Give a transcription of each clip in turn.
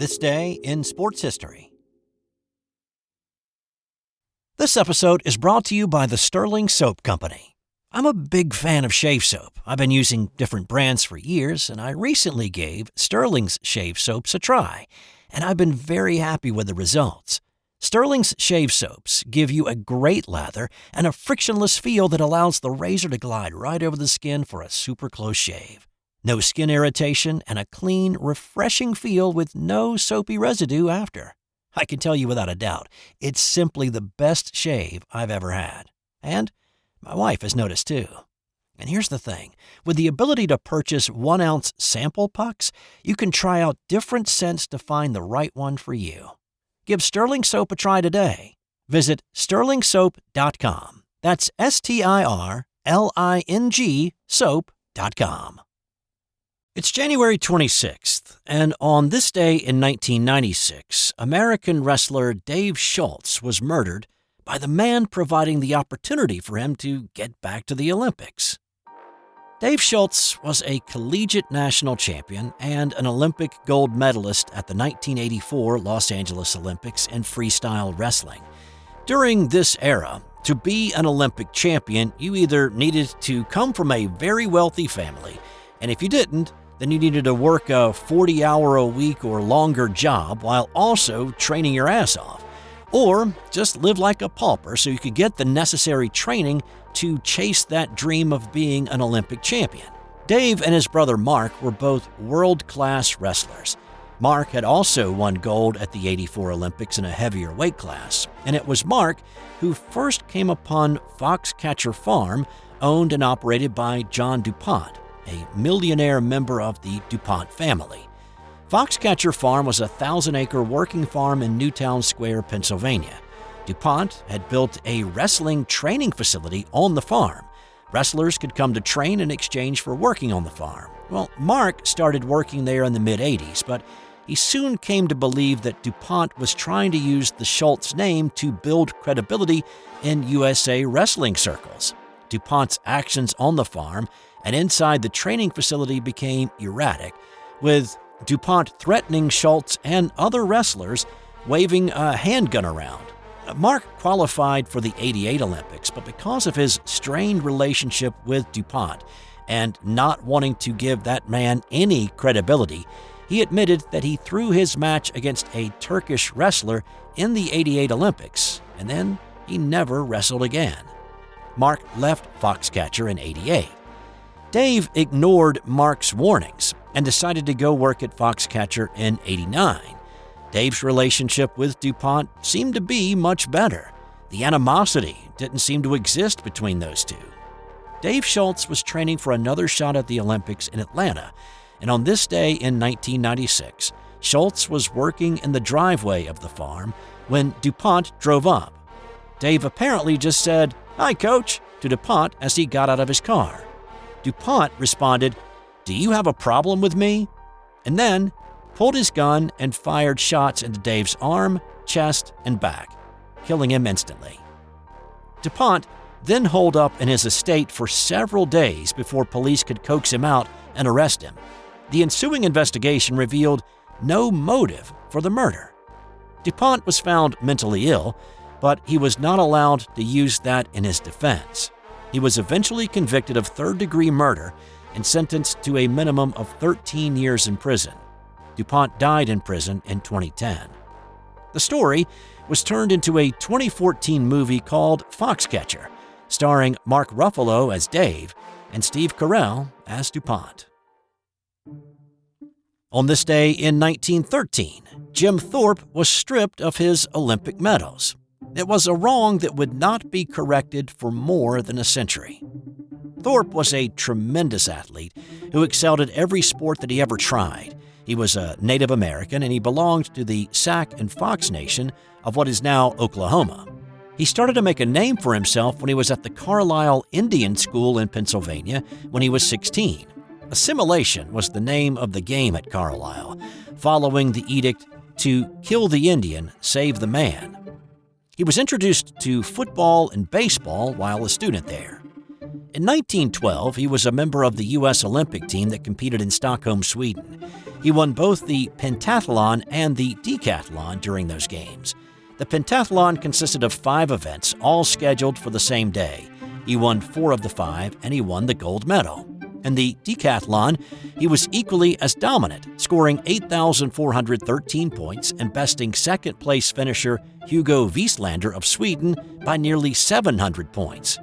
This day in sports history. This episode is brought to you by the Sterling Soap Company. I'm a big fan of shave soap. I've been using different brands for years, and I recently gave Sterling's shave soaps a try, and I've been very happy with the results. Sterling's shave soaps give you a great lather and a frictionless feel that allows the razor to glide right over the skin for a super close shave. No skin irritation and a clean, refreshing feel with no soapy residue after. I can tell you without a doubt, it's simply the best shave I've ever had. And my wife has noticed too. And here's the thing. With the ability to purchase 1-ounce sample pucks, you can try out different scents to find the right one for you. Give Sterling Soap a try today. Visit sterlingsoap.com. That's STIRLING soap.com. It's January 26th, and on this day in 1996, American wrestler Dave Schultz was murdered by the man providing the opportunity for him to get back to the Olympics. Dave Schultz was a collegiate national champion and an Olympic gold medalist at the 1984 Los Angeles Olympics in freestyle wrestling. During this era, to be an Olympic champion, you either needed to come from a very wealthy family, and if you didn't, then you needed to work a 40-hour-a-week or longer job while also training your ass off. Or just live like a pauper so you could get the necessary training to chase that dream of being an Olympic champion. Dave and his brother Mark were both world-class wrestlers. Mark had also won gold at the '84 Olympics in a heavier weight class, and it was Mark who first came upon Foxcatcher Farm, owned and operated by John DuPont, a millionaire member of the DuPont family. Foxcatcher Farm was a 1,000-acre working farm in Newtown Square, Pennsylvania. DuPont had built a wrestling training facility on the farm. Wrestlers could come to train in exchange for working on the farm. Well, Mark started working there in the mid-'80s, but he soon came to believe that DuPont was trying to use the Schultz name to build credibility in USA wrestling circles. DuPont's actions on the farm and inside the training facility became erratic, with DuPont threatening Schultz and other wrestlers, waving a handgun around. Mark qualified for the '88 Olympics, but because of his strained relationship with DuPont and not wanting to give that man any credibility, he admitted that he threw his match against a Turkish wrestler in the '88 Olympics, and then he never wrestled again. Mark left Foxcatcher in '88. Dave ignored Mark's warnings and decided to go work at Foxcatcher in '89. Dave's relationship with DuPont seemed to be much better. The animosity didn't seem to exist between those two. Dave Schultz was training for another shot at the Olympics in Atlanta, and on this day in 1996, Schultz was working in the driveway of the farm when DuPont drove up. Dave apparently just said, "Hi, Coach," to DuPont as he got out of his car. DuPont responded, "Do you have a problem with me?" and then pulled his gun and fired shots into Dave's arm, chest, and back, killing him instantly. DuPont then holed up in his estate for several days before police could coax him out and arrest him. The ensuing investigation revealed no motive for the murder. DuPont was found mentally ill, but he was not allowed to use that in his defense. He was eventually convicted of third-degree murder and sentenced to a minimum of 13 years in prison. DuPont died in prison in 2010. The story was turned into a 2014 movie called Foxcatcher, starring Mark Ruffalo as Dave and Steve Carell as DuPont. On this day in 1913, Jim Thorpe was stripped of his Olympic medals. It was a wrong that would not be corrected for more than a century. Thorpe was a tremendous athlete who excelled at every sport that he ever tried. He was a Native American, and he belonged to the Sac and Fox Nation of what is now Oklahoma. He started to make a name for himself when he was at the Carlisle Indian School in Pennsylvania when he was 16. Assimilation was the name of the game at Carlisle, following the edict to kill the Indian, save the man. He was introduced to football and baseball while a student there. In 1912, he was a member of the U.S. Olympic team that competed in Stockholm, Sweden. He won both the pentathlon and the decathlon during those games. The pentathlon consisted of 5 events, all scheduled for the same day. He won 4 of the 5, and he won the gold medal. In the decathlon, he was equally as dominant, scoring 8,413 points and besting second-place finisher Hugo Wieslander of Sweden by nearly 700 points.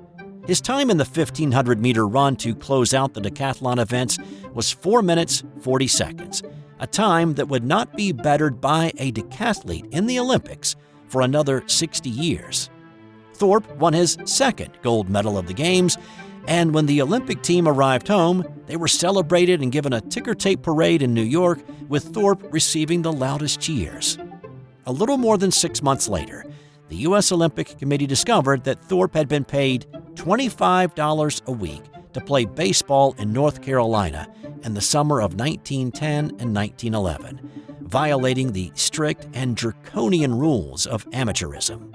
His time in the 1,500-meter run to close out the decathlon events was 4 minutes 40 seconds, a time that would not be bettered by a decathlete in the Olympics for another 60 years. Thorpe won his second gold medal of the Games, and when the Olympic team arrived home, they were celebrated and given a ticker tape parade in New York, with Thorpe receiving the loudest cheers. A little more than 6 months later, the U.S. Olympic Committee discovered that Thorpe had been paid $25 a week to play baseball in North Carolina in the summer of 1910 and 1911, violating the strict and draconian rules of amateurism.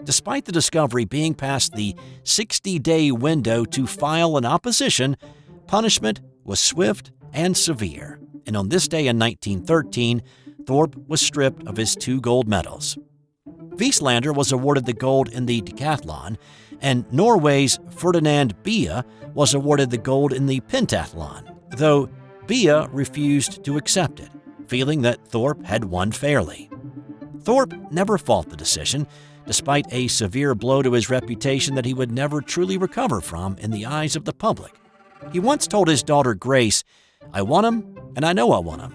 Despite the discovery being past the 60-day window to file an opposition, punishment was swift and severe, and on this day in 1913, Thorpe was stripped of his 2 gold medals. Wieslander was awarded the gold in the decathlon, and Norway's Ferdinand Bia was awarded the gold in the pentathlon, though Bia refused to accept it, feeling that Thorpe had won fairly. Thorpe never fought the decision, despite a severe blow to his reputation that he would never truly recover from in the eyes of the public. He once told his daughter Grace, "I won him, and I know I won him."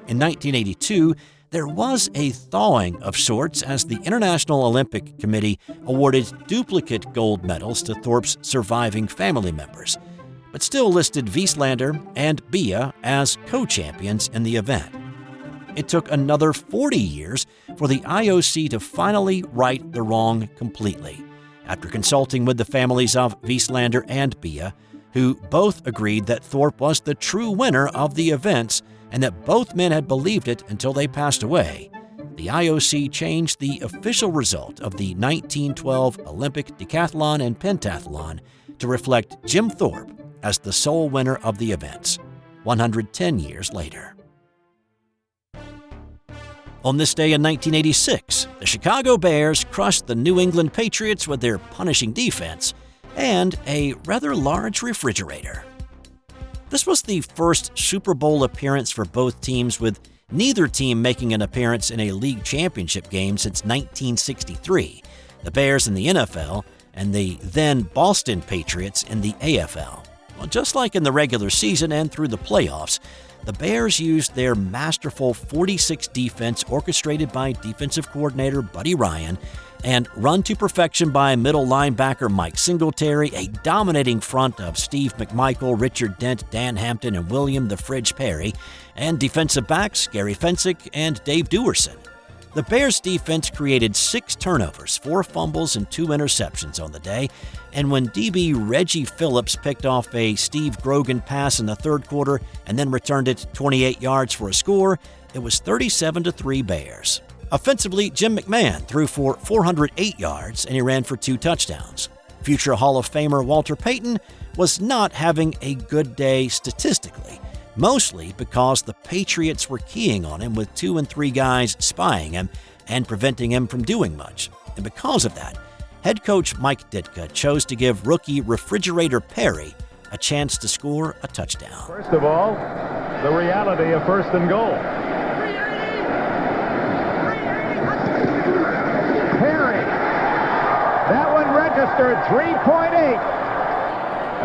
In 1982, there was a thawing of sorts as the International Olympic Committee awarded duplicate gold medals to Thorpe's surviving family members, but still listed Wieslander and Bia as co-champions in the event. It took another 40 years for the IOC to finally right the wrong completely, after consulting with the families of Wieslander and Bia, who both agreed that Thorpe was the true winner of the events and that both men had believed it until they passed away. The IOC changed the official result of the 1912 Olympic decathlon and pentathlon to reflect Jim Thorpe as the sole winner of the events, 110 years later. On this day in 1986, the Chicago Bears crushed the New England Patriots with their punishing defense and a rather large refrigerator. This was the first Super Bowl appearance for both teams, with neither team making an appearance in a league championship game since 1963, the Bears in the NFL and the then Boston Patriots in the AFL. Well, just like in the regular season and through the playoffs, the Bears used their masterful 46 defense orchestrated by defensive coordinator Buddy Ryan and run to perfection by middle linebacker Mike Singletary, a dominating front of Steve McMichael, Richard Dent, Dan Hampton, and William the Fridge Perry, and defensive backs Gary Fensick and Dave Duerson. The Bears' defense created 6 turnovers, 4 fumbles, and 2 interceptions on the day, and when DB Reggie Phillips picked off a Steve Grogan pass in the third quarter and then returned it 28 yards for a score, it was 37-3 Bears. Offensively, Jim McMahon threw for 408 yards and he ran for 2 touchdowns. Future Hall of Famer Walter Payton was not having a good day statistically, mostly because the Patriots were keying on him with 2 and 3 guys spying him and preventing him from doing much. And because of that, head coach Mike Ditka chose to give rookie Refrigerator Perry a chance to score a touchdown. First of all, the reality of first and goal. Perry, that one registered 3.8.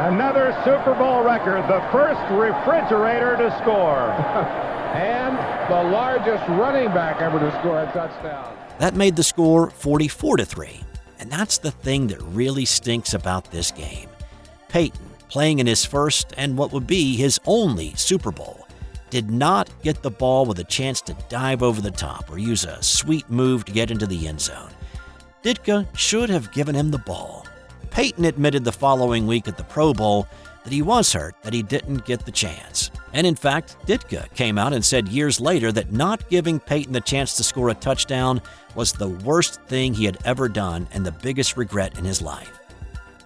Another Super Bowl record, the first refrigerator to score. And the largest running back ever to score a touchdown. That made the score 44-3. And that's the thing that really stinks about this game. Peyton, playing in his first and what would be his only Super Bowl, did not get the ball with a chance to dive over the top or use a sweet move to get into the end zone. Ditka should have given him the ball. Peyton admitted the following week at the Pro Bowl that he was hurt that he didn't get the chance. And in fact, Ditka came out and said years later that not giving Peyton the chance to score a touchdown was the worst thing he had ever done and the biggest regret in his life.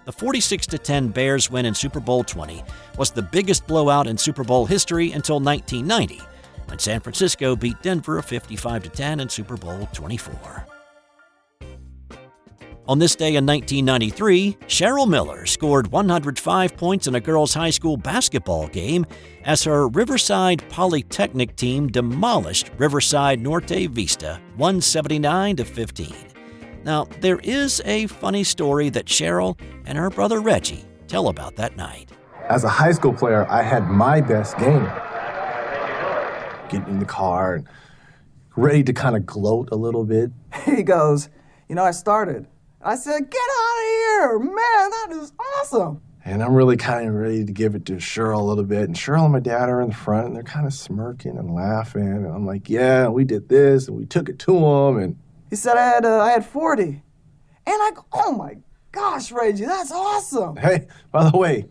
The 46-10 Bears win in Super Bowl XX was the biggest blowout in Super Bowl history until 1990, when San Francisco beat Denver 55-10 in Super Bowl XXIV. On this day in 1993, Cheryl Miller scored 105 points in a girls' high school basketball game as her Riverside Polytechnic team demolished Riverside Norte Vista 179-15. Now, there is a funny story that Cheryl and her brother Reggie tell about that night. As a high school player, I had my best game. Getting in the car and ready to kind of gloat a little bit. He goes, I started. I said, get out of here, man, that is awesome. And I'm really kind of ready to give it to Cheryl a little bit. And Cheryl and my dad are in the front, and they're kind of smirking and laughing. And I'm like, yeah, we did this, and we took it to him. And he said I had 40. And I go, oh my gosh, Reggie, that's awesome. Hey, by the way,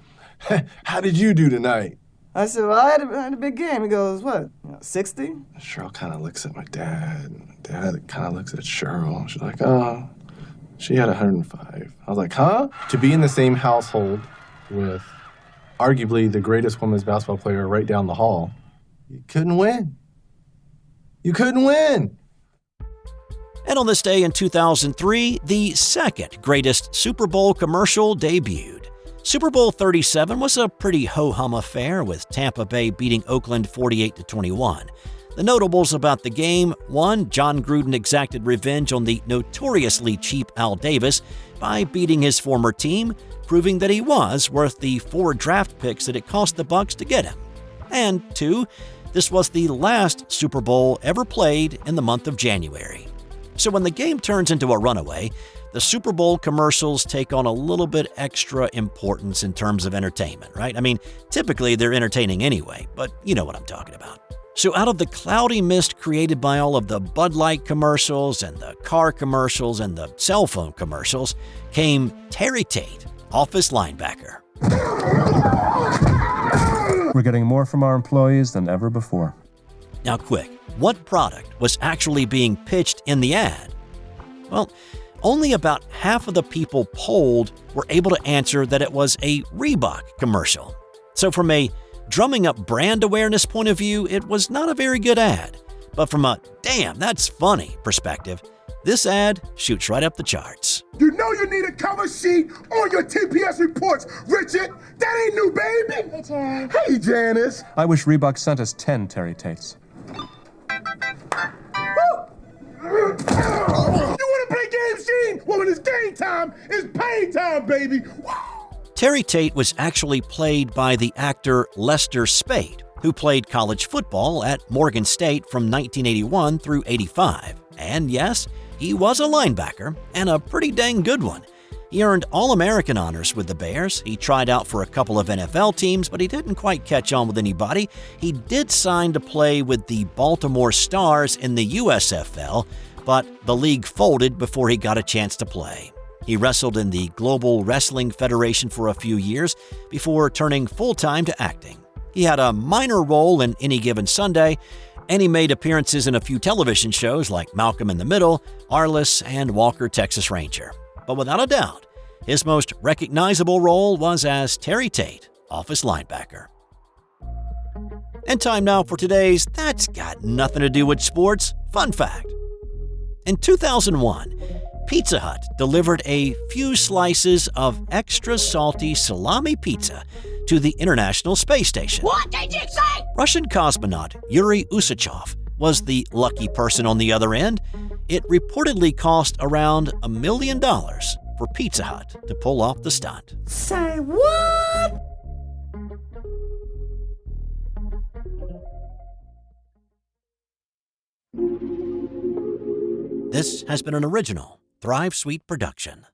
how did you do tonight? I said, well, I had a big game. He goes, what, 60? Cheryl kind of looks at my dad, and my dad kind of looks at Cheryl. She's like, oh, she had 105. I was like, huh? To be in the same household with arguably the greatest women's basketball player right down the hall, you couldn't win. You couldn't win. And on this day in 2003, the second greatest Super Bowl commercial debuted. Super Bowl XXXVII was a pretty ho-hum affair, with Tampa Bay beating Oakland 48-21. The notables about the game: 1, John Gruden exacted revenge on the notoriously cheap Al Davis by beating his former team, proving that he was worth the 4 draft picks that it cost the Bucs to get him. And 2, this was the last Super Bowl ever played in the month of January. So when the game turns into a runaway, the Super Bowl commercials take on a little bit extra importance in terms of entertainment, right? I mean, typically they're entertaining anyway, but you know what I'm talking about. So out of the cloudy mist created by all of the Bud Light commercials and the car commercials and the cell phone commercials came Terry Tate, office linebacker. We're getting more from our employees than ever before. Now quick, what product was actually being pitched in the ad? Well, only about half of the people polled were able to answer that it was a Reebok commercial. So from a drumming up brand awareness point of view, it was not a very good ad. But from a damn, that's funny perspective, this ad shoots right up the charts. You know you need a cover sheet on your TPS reports, Richard. That ain't new, baby. Hey, Terry. Hey, Janice. I wish Reebok sent us 10 Terry Tates. You want to play games, Gene? Well, when it's game time, it's pain time, baby. Terry Tate was actually played by the actor Lester Spade, who played college football at Morgan State from 1981 through 85. And yes, he was a linebacker, and a pretty dang good one. He earned All-American honors with the Bears. He tried out for a couple of NFL teams, but he didn't quite catch on with anybody. He did sign to play with the Baltimore Stars in the USFL, but the league folded before he got a chance to play. He wrestled in the Global Wrestling Federation for a few years before turning full-time to acting. He had a minor role in Any Given Sunday, and he made appearances in a few television shows like Malcolm in the Middle, Arliss, and Walker, Texas Ranger. But without a doubt, his most recognizable role was as Terry Tate, office linebacker. And time now for today's That's Got Nothing to Do with Sports fun fact. In 2001, Pizza Hut delivered a few slices of extra salty salami pizza to the International Space Station. What did you say? Russian cosmonaut Yuri Usachov was the lucky person on the other end. It reportedly cost around $1 million for Pizza Hut to pull off the stunt. Say what? This has been an original Thrive Suite production.